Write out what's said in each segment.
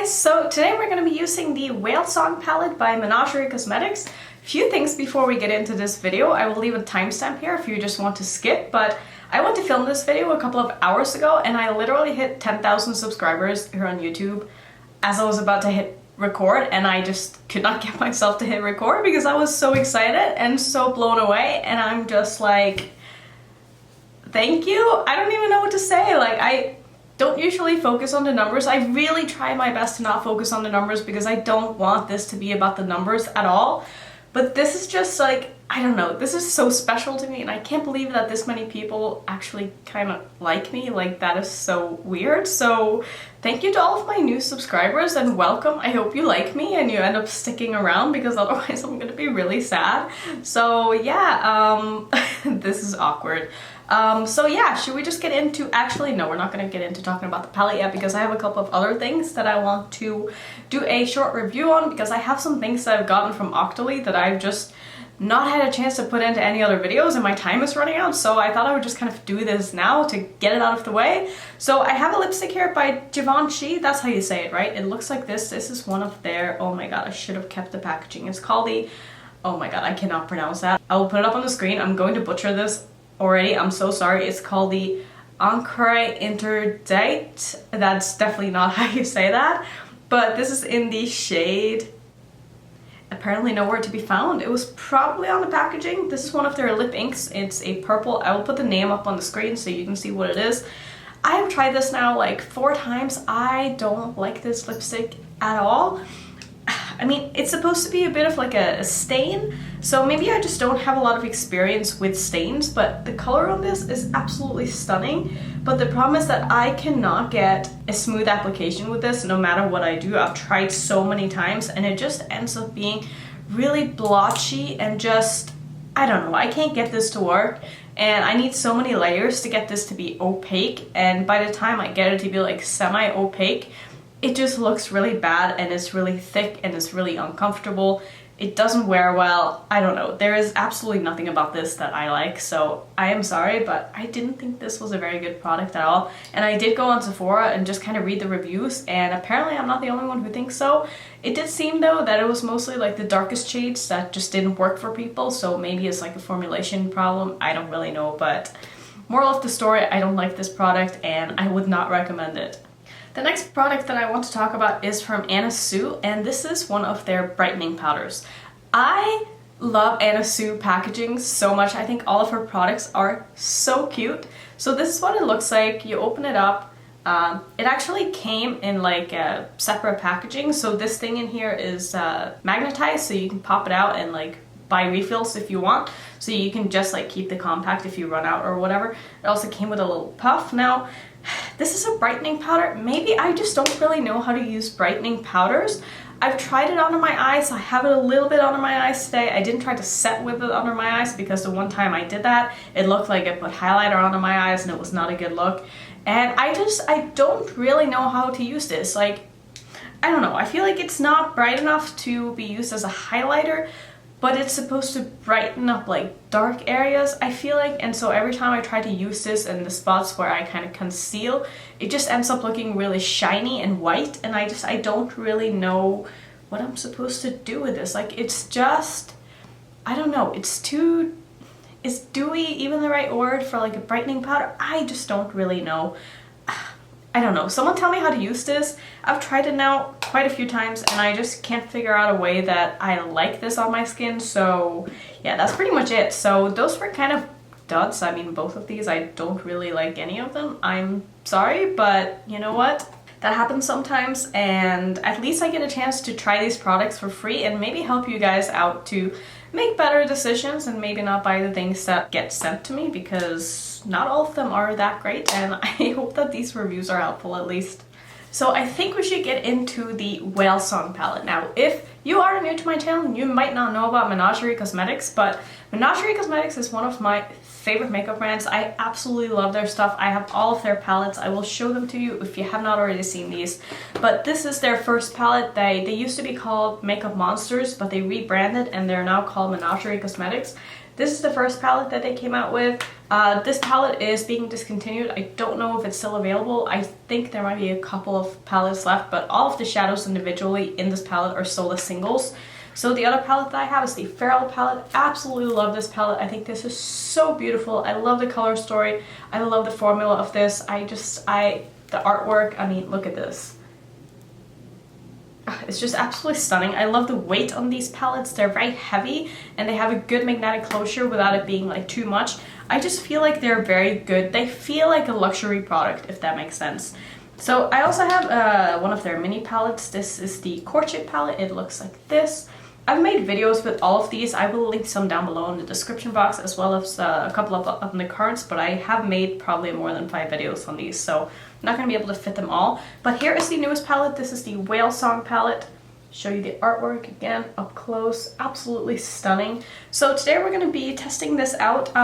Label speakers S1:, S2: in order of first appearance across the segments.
S1: guys, so today we're going to be using the Whalesong palette by Menagerie Cosmetics. Few things before we get into this video. I will leave a timestamp here if you just want to skip, but I went to film this video a couple of hours ago and I literally hit 10,000 subscribers here on YouTube as I was about to hit record, and I just could not get myself to hit record because I was so excited and so blown away, and I'm just like, thank you. I don't even know what to say. Like, I don't usually focus on the numbers. I really try my best to not focus on the numbers because I don't want this to be about the numbers at all. But this is just like, I don't know, this is so special to me and I can't believe that this many people actually kind of like me. Like, that is so weird. So thank you to all of my new subscribers and welcome. I hope you like me and you end up sticking around because otherwise I'm gonna be really sad. So yeah, this is awkward. So yeah, should we just get into, actually no, we're not going to get into talking about the palette yet because I have a couple of other things that I want to do a short review on, because I have some things that I've gotten from Octoly that I've just not had a chance to put into any other videos and my time is running out, so I thought I would just kind of do this now to get it out of the way. So I have a lipstick here by Givenchy, that's how you say it, right? It looks like this. This is one of their, oh my god, I should have kept the packaging. It's called the, oh my god, I cannot pronounce that. I will put it up on the screen. I'm going to butcher this already, I'm so sorry. It's called the Encre interdite. That's definitely not how you say that, but this is in the shade apparently nowhere to be found. It was probably on the packaging. This is one of their lip inks. It's a purple. I will put the name up on the screen so you can see what it is. I have tried this now like 4 times. I don't like this lipstick at all. I mean, it's supposed to be a bit of like a stain, so maybe I just don't have a lot of experience with stains, but the color on this is absolutely stunning. But the problem is that I cannot get a smooth application with this no matter what I do. I've tried so many times and it just ends up being really blotchy and just, I don't know, I can't get this to work. And I need so many layers to get this to be opaque, and by the time I get it to be like semi-opaque, it just looks really bad and it's really thick and it's really uncomfortable. It doesn't wear well. I don't know. There is absolutely nothing about this that I like, so I am sorry, but I didn't think this was a very good product at all. And I did go on Sephora and just kind of read the reviews, and apparently I'm not the only one who thinks so. It did seem though that it was mostly like the darkest shades that just didn't work for people, so maybe it's like a formulation problem. I don't really know, but moral of the story, I don't like this product and I would not recommend it. The next product that I want to talk about is from Annette Obrestad, and this is one of their brightening powders. I love Annette Obrestad packaging so much. I think all of her products are so cute. So this is what it looks like. You open it up. It actually came in like a separate packaging. So this thing in here is magnetized, so you can pop it out and like buy refills if you want. So you can just like keep the compact if you run out or whatever. It also came with a little puff. Now, this is a brightening powder. Maybe I just don't really know how to use brightening powders. I've tried it under my eyes. I have it a little bit under my eyes today. I didn't try to set with it under my eyes because the one time I did that, it looked like I put highlighter under my eyes and it was not a good look. And I don't really know how to use this. Like, I don't know. I feel like it's not bright enough to be used as a highlighter, but it's supposed to brighten up like dark areas, I feel like, and so every time I try to use this in the spots where I kind of conceal, it just ends up looking really shiny and white, and I don't really know what I'm supposed to do with this. Like, it's just, I don't know, is dewy even the right word for like a brightening powder? I just don't really know. I don't know. Someone tell me how to use this. I've tried it now quite a few times and I just can't figure out a way that I like this on my skin. So yeah, that's pretty much it. So those were kind of duds. I mean, both of these, I don't really like any of them. I'm sorry, but you know what? That happens sometimes, and at least I get a chance to try these products for free and maybe help you guys out to make better decisions and maybe not buy the things that get sent to me, because not all of them are that great, and I hope that these reviews are helpful at least. So I think we should get into the Whalesong palette. Now, if you are new to my channel, you might not know about Menagerie Cosmetics, but Menagerie Cosmetics is one of my favorite makeup brands. I absolutely love their stuff. I have all of their palettes. I will show them to you if you have not already seen these. But this is their first palette. They used to be called Makeup Monsters, but they rebranded and they're now called Menagerie Cosmetics. This is the first palette that they came out with. This palette is being discontinued. I don't know if it's still available. I think there might be a couple of palettes left, but all of the shadows individually in this palette are sold as singles. So the other palette that I have is the Referral palette. Absolutely love this palette. I think this is so beautiful. I love the color story. I love the formula of this. The artwork, I mean, look at this. It's just absolutely stunning. I love the weight on these palettes. They're very heavy and they have a good magnetic closure without it being like too much. I just feel like they're very good. They feel like a luxury product, if that makes sense. So I also have one of their mini palettes. This is the Courtship palette. It looks like this. I've made videos with all of these. I will link some down below in the description box, as well as a couple of in the cards, but I have made probably more than 5 videos on these, so I'm not going to be able to fit them all. But here is the newest palette. This is the Whalesong palette. Show you the artwork again up close. Absolutely stunning. So today we're going to be testing this out.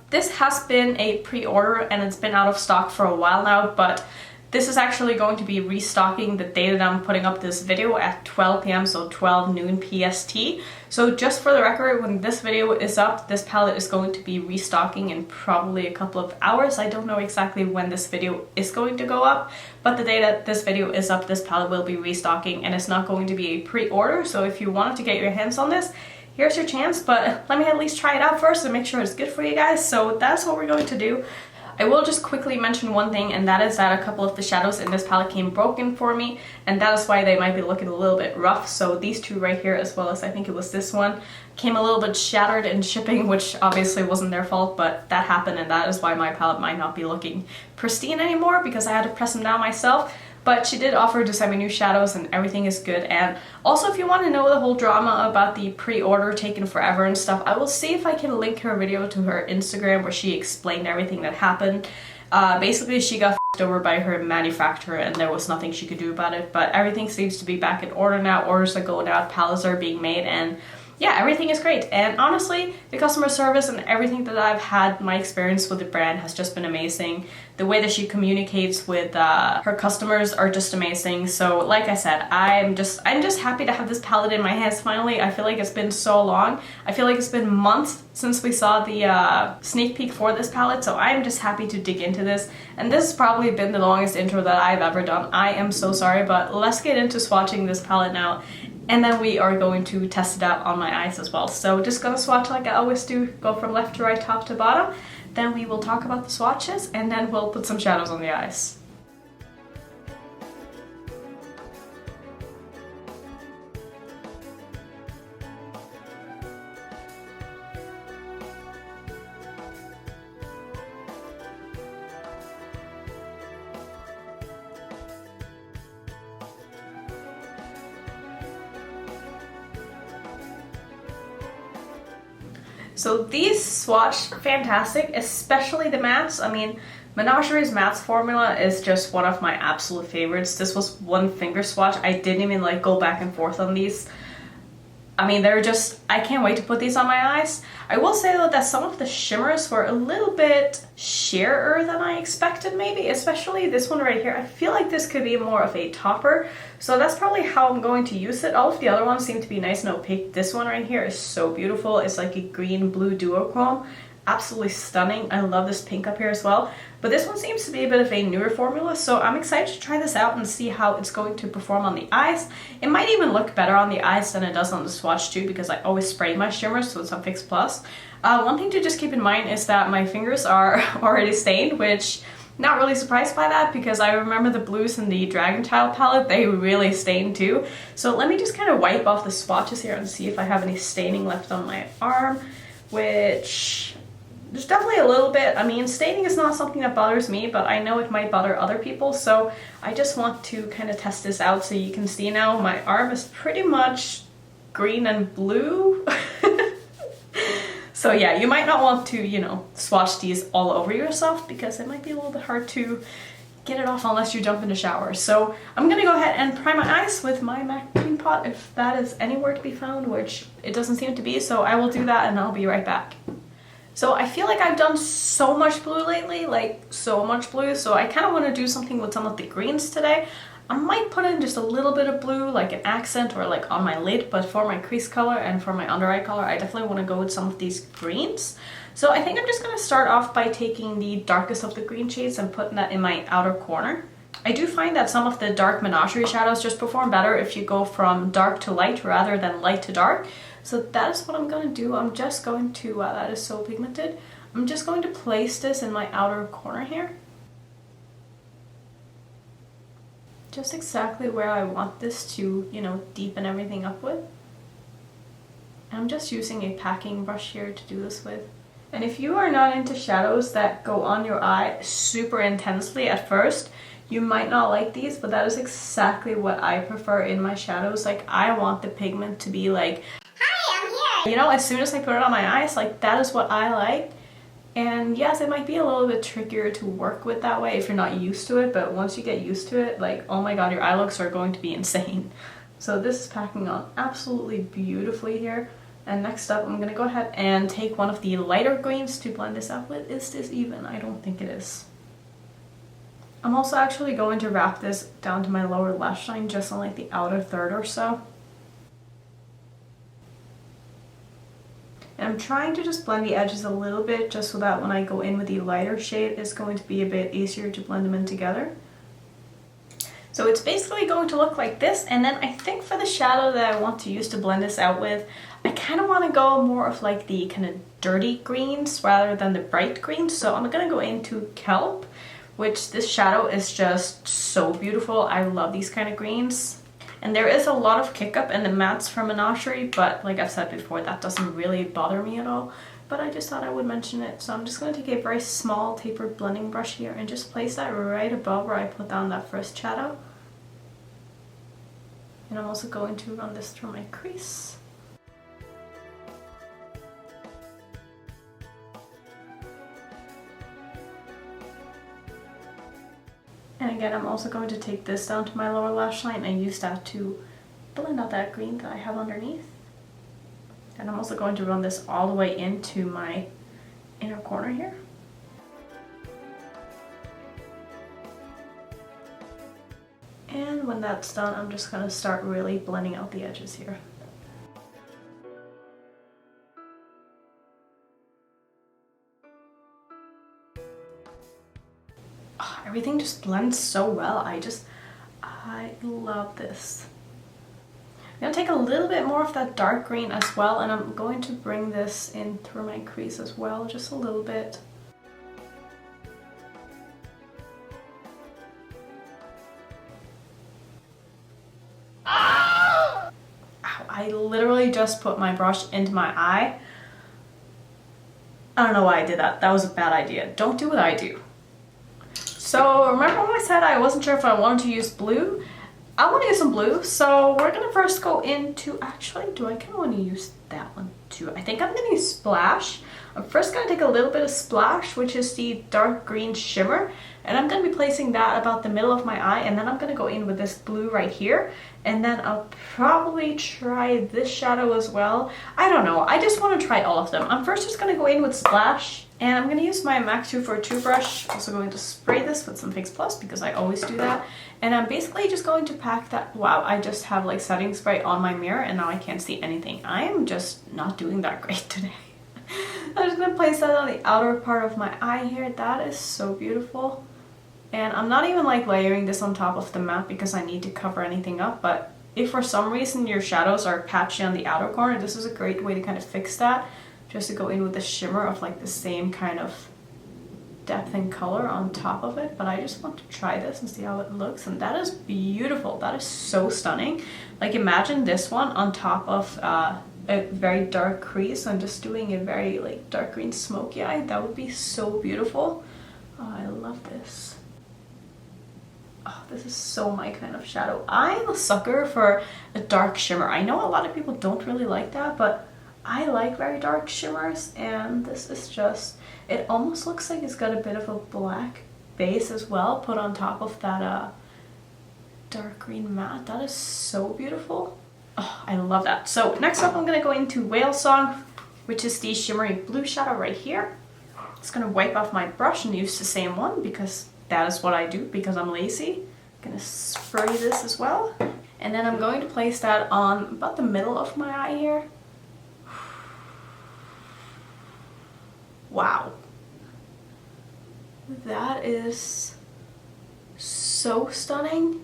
S1: This has been a pre-order and it's been out of stock for a while now, but this is actually going to be restocking the day that I'm putting up this video at 12 p.m. so 12 noon PST. So just for the record, when this video is up, this palette is going to be restocking in probably a couple of hours. I don't know exactly when this video is going to go up, but the day that this video is up, this palette will be restocking and it's not going to be a pre-order. So if you wanted to get your hands on this, here's your chance, but let me at least try it out first and make sure it's good for you guys. So that's what we're going to do. I will just quickly mention one thing, and that is that a couple of the shadows in this palette came broken for me, and that is why they might be looking a little bit rough. So these two right here, as well as I think it was this one, came a little bit shattered in shipping, which obviously wasn't their fault, but that happened, and that is why my palette might not be looking pristine anymore, because I had to press them down myself. But she did offer to send me new shadows and everything is good. And also, if you want to know the whole drama about the pre-order taking forever and stuff, I will see if I can link her video to her Instagram where she explained everything that happened. Basically, she got f***ed over by her manufacturer and there was nothing she could do about it. But everything seems to be back in order now. Orders are going out, palettes are being made, and yeah, everything is great. And honestly, the customer service and everything that I've had, my experience with the brand has just been amazing. The way that she communicates with her customers are just amazing. So like I said, I'm just happy to have this palette in my hands finally. I feel like it's been so long. I feel like it's been months since we saw the sneak peek for this palette, so I'm just happy to dig into this. And this has probably been the longest intro that I've ever done. I am so sorry, but let's get into swatching this palette now. And then we are going to test it out on my eyes as well. So just gonna swatch like I always do, go from left to right, top to bottom. Then we will talk about the swatches and then we'll put some shadows on the eyes. So these swatch fantastic, especially the mattes. I mean, Menagerie's mattes formula is just one of my absolute favorites. This was one finger swatch. I didn't even like go back and forth on these. I mean, they're just, I can't wait to put these on my eyes. I will say though that some of the shimmers were a little bit sheerer than I expected maybe, especially this one right here. I feel like this could be more of a topper, so that's probably how I'm going to use it. All of the other ones seem to be nice and opaque. This one right here is so beautiful. It's like a green-blue duochrome. Absolutely stunning. I love this pink up here as well. But this one seems to be a bit of a newer formula, so I'm excited to try this out and see how it's going to perform on the eyes. It might even look better on the eyes than it does on the swatch too, because I always spray my shimmers, so it's on Fix Plus. One thing to just keep in mind is that my fingers are already stained, which not really surprised by that because I remember the blues in the Dragon Child palette, they really stained too. So let me just kind of wipe off the swatches here and see if I have any staining left on my arm, which there's definitely a little bit. I mean, staining is not something that bothers me, but I know it might bother other people, so I just want to kind of test this out. So you can see now my arm is pretty much green and blue. So yeah, you might not want to, you know, swatch these all over yourself because it might be a little bit hard to get it off unless you jump in the shower. So I'm gonna go ahead and prime my eyes with my MAC cream pot if that is anywhere to be found, which it doesn't seem to be, so I will do that and I'll be right back. So I feel like I've done so much blue lately, like so much blue, so I kind of want to do something with some of the greens today. I might put in just a little bit of blue, like an accent or like on my lid, but for my crease color and for my under eye color, I definitely want to go with some of these greens. So I think I'm just going to start off by taking the darkest of the green shades and putting that in my outer corner. I do find that some of the dark Menagerie shadows just perform better if you go from dark to light rather than light to dark. So that is what I'm going to do. I'm just going to, wow, that is so pigmented. I'm just going to place this in my outer corner here. Just exactly where I want this to, you know, deepen everything up with. I'm just using a packing brush here to do this with. And if you are not into shadows that go on your eye super intensely at first, you might not like these, but that is exactly what I prefer in my shadows. Like, I want the pigment to be like, hi, I'm here! You know, as soon as I put it on my eyes, like, that is what I like. And yes, it might be a little bit trickier to work with that way if you're not used to it, but once you get used to it, like, oh my god, your eye looks are going to be insane. So this is packing on absolutely beautifully here. And next up, I'm going to go ahead and take one of the lighter greens to blend this up with. Is this even? I don't think it is. I'm also actually going to wrap this down to my lower lash line, just on like the outer third or so. And I'm trying to just blend the edges a little bit, just so that when I go in with the lighter shade, it's going to be a bit easier to blend them in together. So it's basically going to look like this, and then I think for the shadow that I want to use to blend this out with, I kind of want to go more of like the kind of dirty greens rather than the bright greens. So I'm going to go into Kelp, which this shadow is just so beautiful. I love these kind of greens. And there is a lot of kick up in the mattes from Menagerie, but like I've said before, that doesn't really bother me at all. But I just thought I would mention it. So I'm just going to take a very small tapered blending brush here and just place that right above where I put down that first shadow. And I'm also going to run this through my crease. And again, I'm also going to take this down to my lower lash line and use that to blend out that green that I have underneath. And I'm also going to run this all the way into my inner corner here. And when that's done, I'm just going to start really blending out the edges here. Oh, everything just blends so well. I love this. I'm going to take a little bit more of that dark green as well, and I'm going to bring this in through my crease as well, just a little bit. Ow, I literally just put my brush into my eye. I don't know why I did that. That was a bad idea. Don't do what I do. So remember when I said I wasn't sure if I wanted to use blue? I want to use some blue, so we're going to first go into, actually, do I kind of want to use that one too? I think I'm going to use Splash. I'm first going to take a little bit of Splash, which is the dark green shimmer, and I'm going to be placing that about the middle of my eye, and then I'm going to go in with this blue right here, and then I'll probably try this shadow as well. I don't know, I just want to try all of them. I'm first just going to go in with Splash, and I'm going to use my MAC 242 brush. Also going to spray this with some Fix Plus because I always do that. And I'm basically just going to pack that. Wow, I just have like setting spray on my mirror and now I can't see anything. I am just not doing that great today. I'm just going to place that on the outer part of my eye here. That is so beautiful. And I'm not even like layering this on top of the matte because I need to cover anything up. But if for some reason your shadows are patchy on the outer corner, this is a great way to kind of fix that. Just to go in with the shimmer of like the same kind of depth and color on top of it. But I just want to try this and see how it looks, and that is beautiful. That is so stunning. Like, imagine this one on top of a very dark crease and just doing a very like dark green smoky eye. That would be so beautiful. Oh, I love this. Oh, this is so my kind of shadow. I'm a sucker for a dark shimmer. I know a lot of people don't really like that, but I like very dark shimmers, and this is just, it almost looks like it's got a bit of a black base as well put on top of that dark green matte. That is so beautiful. Oh, I love that. So next up I'm going to go into Whalesong, which is the shimmery blue shadow right here. I'm just going to wipe off my brush and use the same one because that is what I do because I'm lazy. I'm gonna spray this as well. And then I'm going to place that on about the middle of my eye here. Wow. That is so stunning.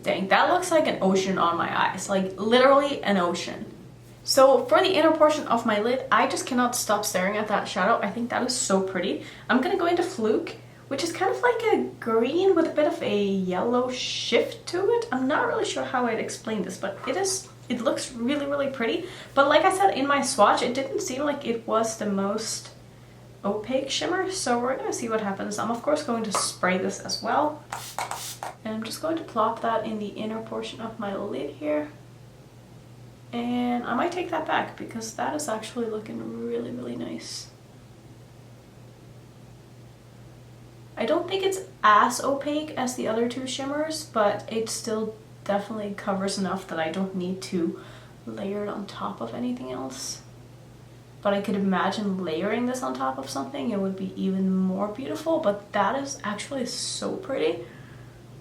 S1: Dang, that looks like an ocean on my eyes. Like literally an ocean. So for the inner portion of my lid, I just cannot stop staring at that shadow. I think that is so pretty. I'm gonna go into Fluke, which is kind of like a green with a bit of a yellow shift to it. I'm not really sure how I'd explain this, but it looks really, really pretty. But like I said, in my swatch, it didn't seem like it was the most opaque shimmer. So we're gonna see what happens. I'm of course going to spray this as well. And I'm just going to plop that in the inner portion of my lid here. And I might take that back because that is actually looking really, really nice. I don't think it's as opaque as the other two shimmers, but it still definitely covers enough that I don't need to layer it on top of anything else. But I could imagine layering this on top of something, it would be even more beautiful, but that is actually so pretty.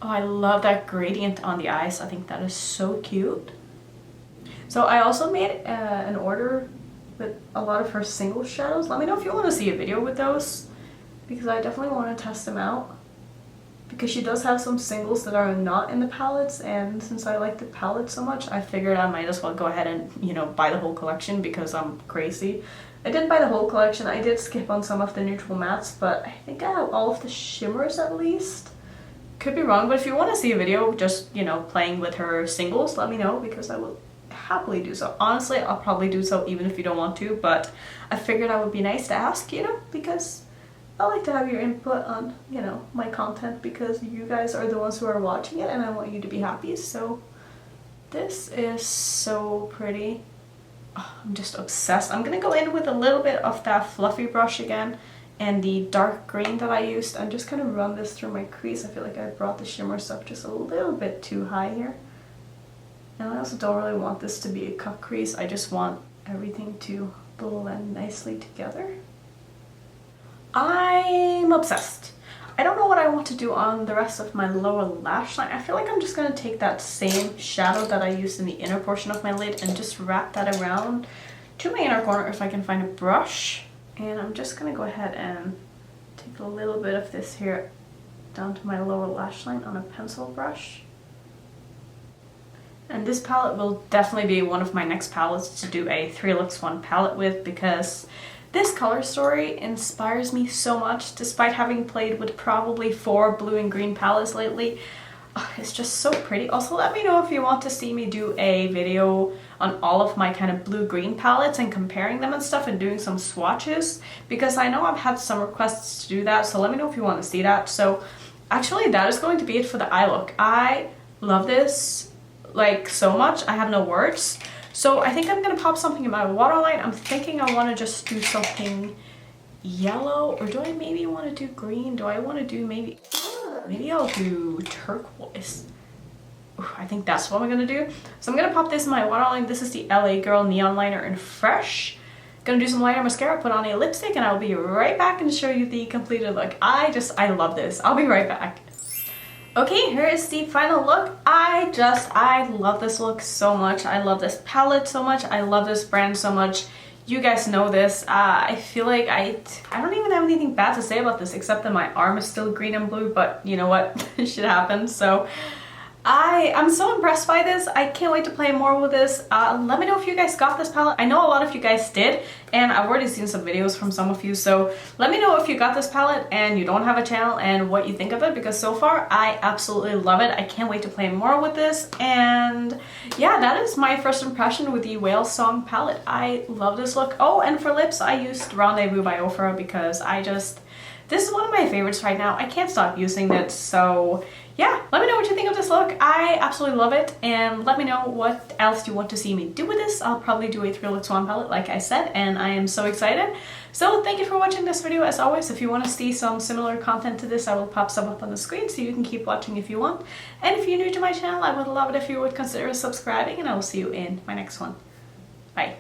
S1: Oh, I love that gradient on the eyes. I think that is so cute. So I also made an order with a lot of her single shadows. Let me know if you want to see a video with those, because I definitely want to test them out. Because she does have some singles that are not in the palettes, and since I like the palette so much, I figured I might as well go ahead and, you know, buy the whole collection because I'm crazy. I did buy the whole collection. I did skip on some of the neutral mattes, but I think I have all of the shimmers at least. Could be wrong, but if you want to see a video just, you know, playing with her singles, let me know because I will happily do so. Honestly, I'll probably do so even if you don't want to, but I figured that would be nice to ask, you know, because I like to have your input on, you know, my content because you guys are the ones who are watching it and I want you to be happy. So this is so pretty. Oh, I'm just obsessed. I'm gonna go in with a little bit of that fluffy brush again and the dark green that I used and just kind of run this through my crease. I feel like I brought the shimmers up just a little bit too high here. And I also don't really want this to be a cut crease. I just want everything to blend nicely together. I'm obsessed. I don't know what I want to do on the rest of my lower lash line. I feel like I'm just going to take that same shadow that I used in the inner portion of my lid and just wrap that around to my inner corner if I can find a brush. And I'm just going to go ahead and take a little bit of this here down to my lower lash line on a pencil brush. And this palette will definitely be one of my next palettes to do a 3 looks 1 palette with because this color story inspires me so much despite having played with probably 4 blue and green palettes lately. It's just so pretty. Also, let me know if you want to see me do a video on all of my kind of blue-green palettes and comparing them and stuff and doing some swatches because I know I've had some requests to do that, so let me know if you want to see that. So actually that is going to be it for the eye look. I love this like so much. I have no words. So I think I'm gonna pop something in my waterline. I'm thinking I want to just do something yellow, or do I maybe want to do green? Do I want to do maybe I'll do turquoise. Ooh, I think that's what I'm gonna do. So I'm gonna pop this in my waterline. This is the LA Girl Neon Liner in Fresh. Gonna do some liner mascara, put on a lipstick, and I'll be right back and show you the completed look. I love this. I'll be right back. Okay, here is the final look. I love this look so much. I love this palette so much. I love this brand so much. You guys know this. I feel like I don't even have anything bad to say about this except that my arm is still green and blue, but you know what? Shit happens. So I'm so impressed by this. I can't wait to play more with this. Let me know if you guys got this palette. I know a lot of you guys did, and I've already seen some videos from some of you, so let me know if you got this palette and you don't have a channel and what you think of it, because so far I absolutely love it. I can't wait to play more with this, and yeah, that is my first impression with the Whalesong palette. I love this look. Oh, and for lips I used Rendezvous by Ofra because this is one of my favorites right now. I can't stop using it, so yeah, let me know what you think of this look. I absolutely love it, and let me know what else you want to see me do with this. I'll probably do a 3 looks 1 palette like I said, and I am so excited. So thank you for watching this video. As always, if you want to see some similar content to this, I will pop some up on the screen so you can keep watching if you want. And if you're new to my channel, I would love it if you would consider subscribing, and I will see you in my next one. Bye.